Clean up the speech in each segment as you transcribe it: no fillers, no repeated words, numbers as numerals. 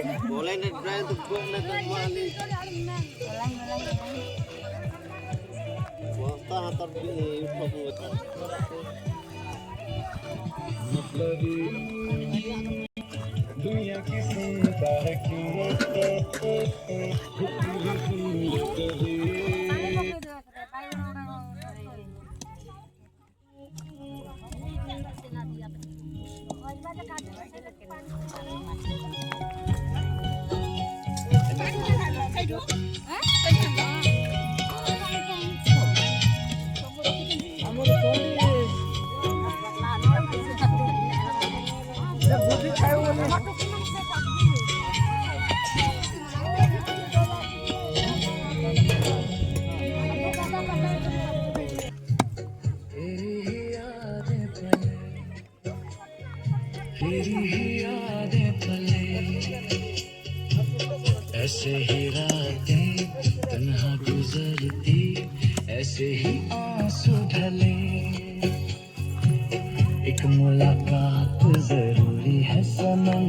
Boleh na drive to go na kembali. Wasta hatar di YouTube. दुनिया की सुनता है क्यों तेरी ही यादें पले ऐसे ही रातें तन्हा गुजरती ऐसे ही आंसू ढले एक मुलाकात जरूरी है सनम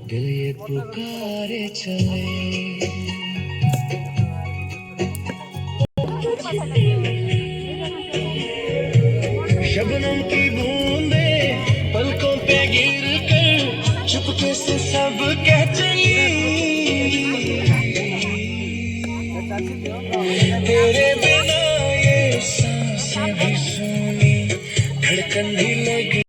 दिल ये पुकारे चले शबनम की बूंदे पलकों पे गिर कर चुपके से सब कह चली तेरे बिना ये सांसें भी सूनी धड़कन भी लगी